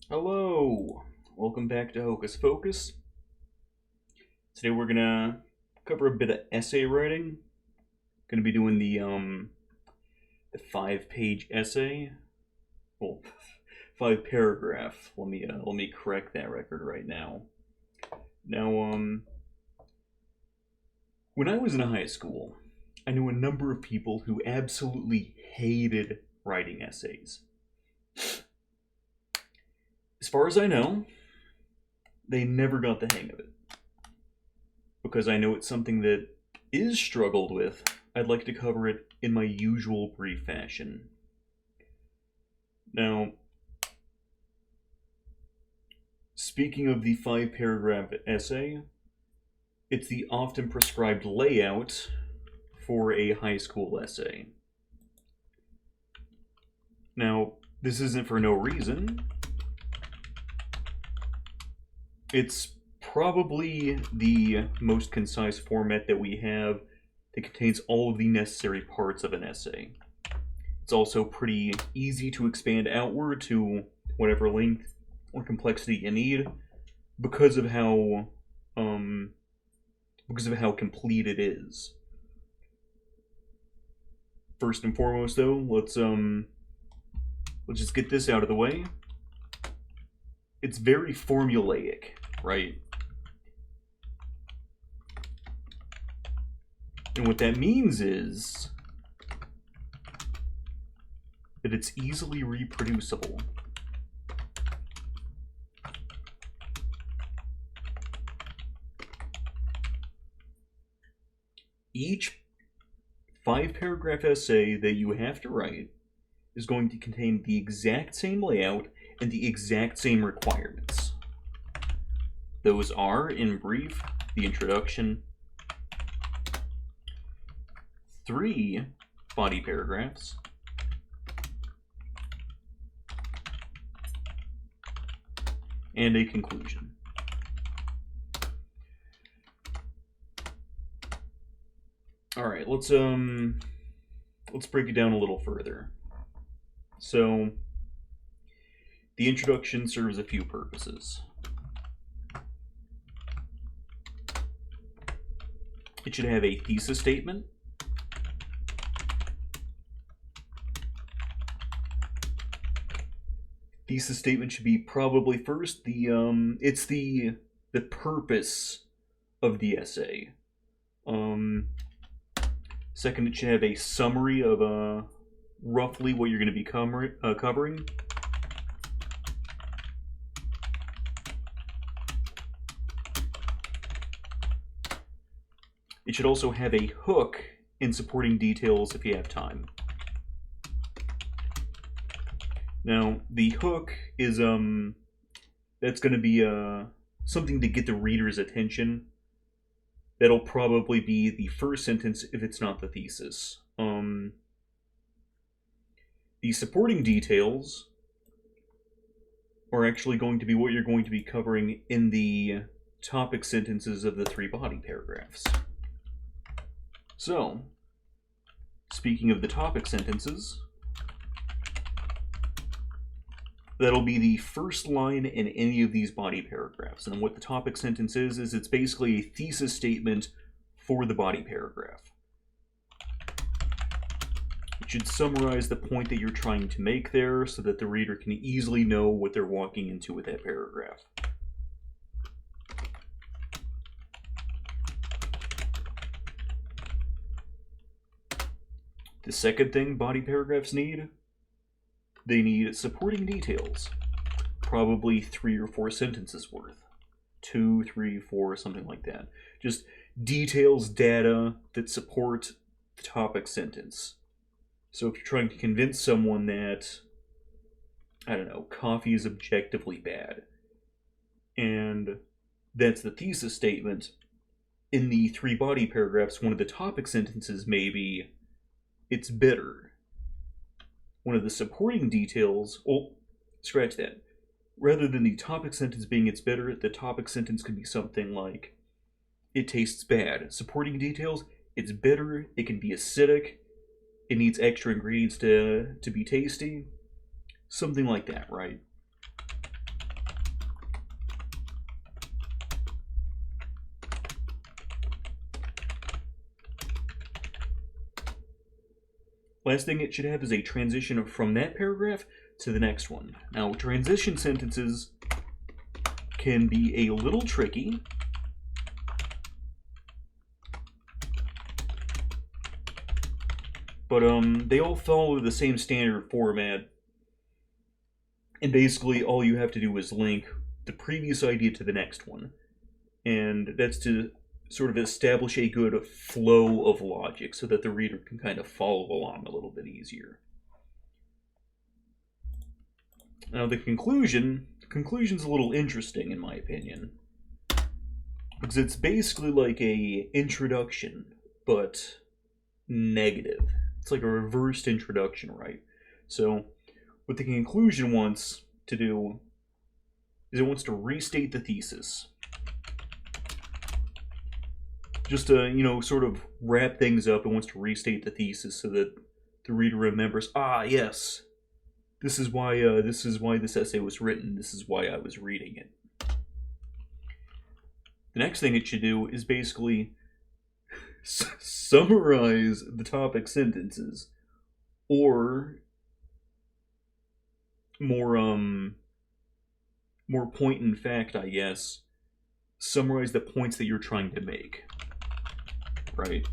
Hello, welcome back to Hocus Pocus. Today we're gonna cover a bit of essay writing. Gonna be doing the 5-page essay. Well, 5 paragraph. Let me correct that record right now. Now, when I was in high school, I knew a number of people who absolutely hated writing essays. As far as I know, they never got the hang of it. Because I know it's something that is struggled with, I'd like to cover it in my usual brief fashion. Now, speaking of the 5 paragraph essay, it's the often prescribed layout for a high school essay. Now, this isn't for no reason. It's probably the most concise format that we have that contains all of the necessary parts of an essay. It's also pretty easy to expand outward to whatever length or complexity you need because of how complete it is. First and foremost, though, let's just get this out of the way. It's very formulaic, right? And what that means is that it's easily reproducible. Each 5 paragraph essay that you have to write is going to contain the exact same layout and the exact same requirements. Those are, in brief, the introduction, 3 body paragraphs, and a conclusion. All right, let's break it down a little further. So, the introduction serves a few purposes. It should have a thesis statement. Thesis statement should be probably first it's the purpose of the essay. Second, it should have a summary of roughly what you're going to be covering. It should also have a hook and supporting details if you have time. Now, the hook is that's going to be something to get the reader's attention. That'll probably be the first sentence if it's not the thesis. The supporting details are actually going to be what you're going to be covering in the topic sentences of the 3 body paragraphs. So, speaking of the topic sentences, that'll be the first line in any of these body paragraphs. And what the topic sentence is it's basically a thesis statement for the body paragraph. It should summarize the point that you're trying to make there so that the reader can easily know what they're walking into with that paragraph. The second thing body paragraphs need, they need supporting details. Probably 3 or 4 sentences worth. 2, 3, 4, something like that. Just details, data that support the topic sentence. So if you're trying to convince someone that, I don't know, coffee is objectively bad, and that's the thesis statement, in the 3 body paragraphs, one of the topic sentences may be, it's bitter. One of the supporting details, well, scratch that. Rather than the topic sentence being it's bitter, the topic sentence could be something like, it tastes bad. Supporting details, it's bitter, it can be acidic, it needs extra ingredients to be tasty. Something like that, right? Last thing it should have is a transition from that paragraph to the next one. Now, transition sentences can be a little tricky. But they all follow the same standard format. And basically all you have to do is link the previous idea to the next one. And that's to sort of establish a good flow of logic so that the reader can kind of follow along a little bit easier. Now the conclusion's a little interesting in my opinion. Because it's basically like a introduction, but negative. It's like a reversed introduction, right? So what the conclusion wants to do is it wants to restate the thesis. Just to, sort of wrap things up, it wants to restate the thesis so that the reader remembers, yes, this is why this essay was written, this is why I was reading it. The next thing it should do is basically summarize the topic sentences, or more point in fact, I guess, summarize the points that you're trying to make, right?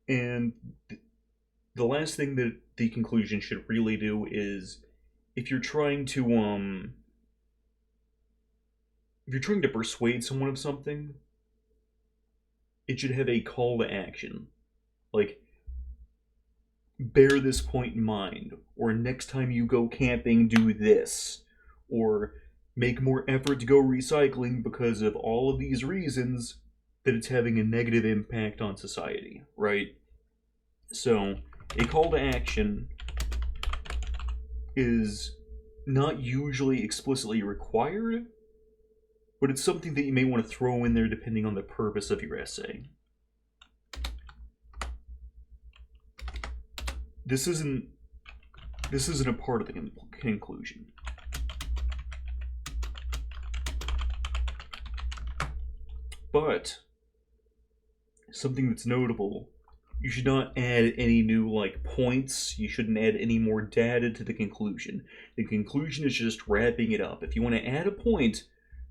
And the last thing that the conclusion should really do is if you're trying to persuade someone of something, it should have a call to action. Like, bear this point in mind, or next time you go camping, do this, or make more effort to go recycling because of all of these reasons that it's having a negative impact on society, right? So, a call to action is not usually explicitly required, but it's something that you may want to throw in there depending on the purpose of your essay. This isn't a part of the conclusion. But something that's notable, you should not add any new points. You shouldn't add any more data to the conclusion. The conclusion is just wrapping it up. If you want to add a point,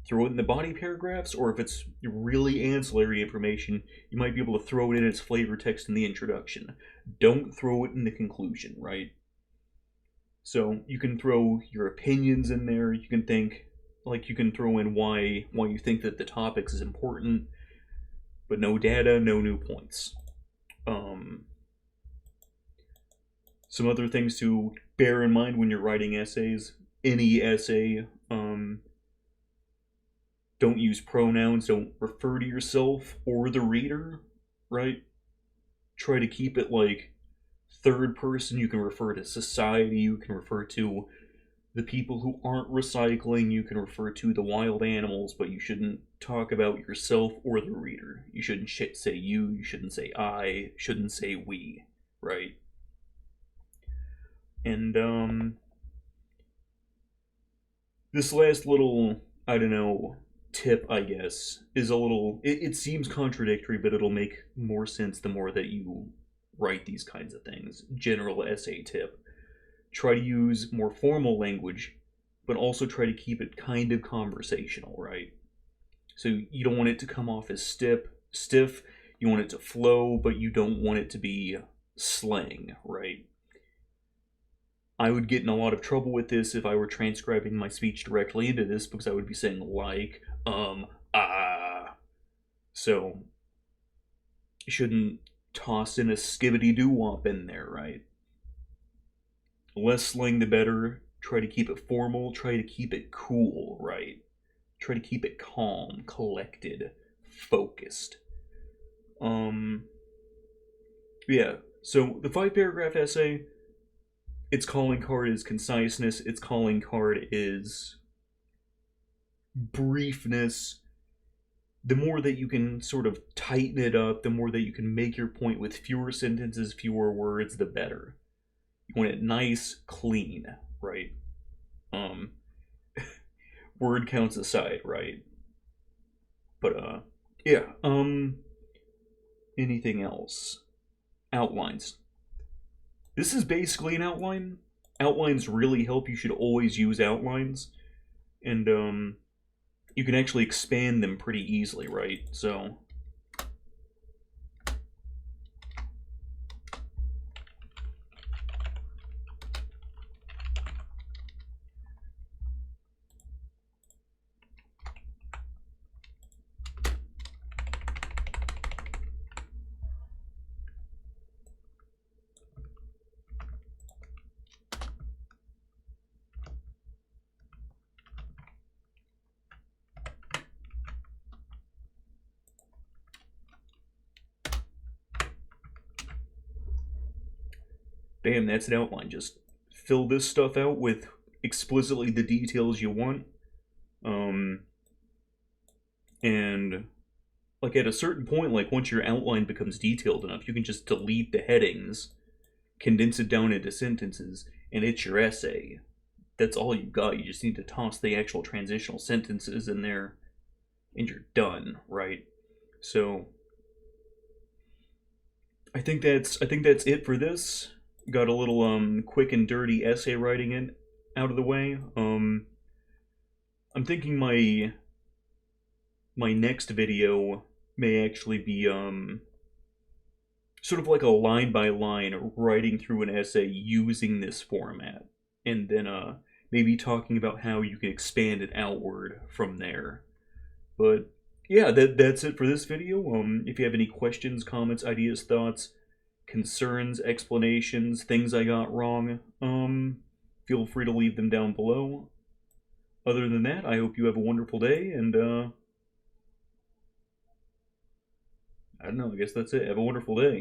throw it in the body paragraphs, or if it's really ancillary information, you might be able to throw it in as flavor text in the introduction. Don't throw it in the conclusion, right? So you can throw your opinions in there. You can throw in why you think that the topic is important, but no data, no new points. Some other things to bear in mind when you're writing essays. Any essay, don't use pronouns, don't refer to yourself or the reader, right? Try to keep it third person. You can refer to society, you can refer to the people who aren't recycling, you can refer to the wild animals, but you shouldn't talk about yourself or the reader. You shouldn't say you shouldn't say I, shouldn't say we, right? And this last little, tip, I guess, is a little, it seems contradictory, but it'll make more sense the more that you write these kinds of things. General essay tip. Try to use more formal language, but also try to keep it kind of conversational, right? So you don't want it to come off as stiff, you want it to flow, but you don't want it to be slang, right? I would get in a lot of trouble with this if I were transcribing my speech directly into this, because I would be saying So you shouldn't toss in a skibbity-doo-wop in there, right? Less slang the better. Try to keep it formal. Try to keep it cool, right? Try to keep it calm, collected, focused. Yeah, so the 5-paragraph essay, its calling card is conciseness, its calling card is briefness. The more that you can sort of tighten it up, the more that you can make your point with fewer sentences, fewer words, the better. You want it nice, clean, right? Um, word counts aside, right? But yeah. Anything else? Outlines. This is basically an outline. Outlines really help. You should always use outlines, and you can actually expand them pretty easily, right? So bam, that's an outline. Just fill this stuff out with explicitly the details you want. Um, and like at a certain point, like once your outline becomes detailed enough, you can just delete the headings, condense it down into sentences, and it's your essay. That's all you've got. You just need to toss the actual transitional sentences in there, and you're done, right? So I think that's it for this. Got a little quick and dirty essay writing in out of the way. I'm thinking my next video may actually be sort of like a line by line writing through an essay using this format, and then maybe talking about how you can expand it outward from there. But yeah, that's it for this video. If you have any questions, comments, ideas, thoughts, concerns, explanations, things I got wrong, feel free to leave them down below. Other than that, I hope you have a wonderful day, and I don't know, I guess that's it. Have a wonderful day.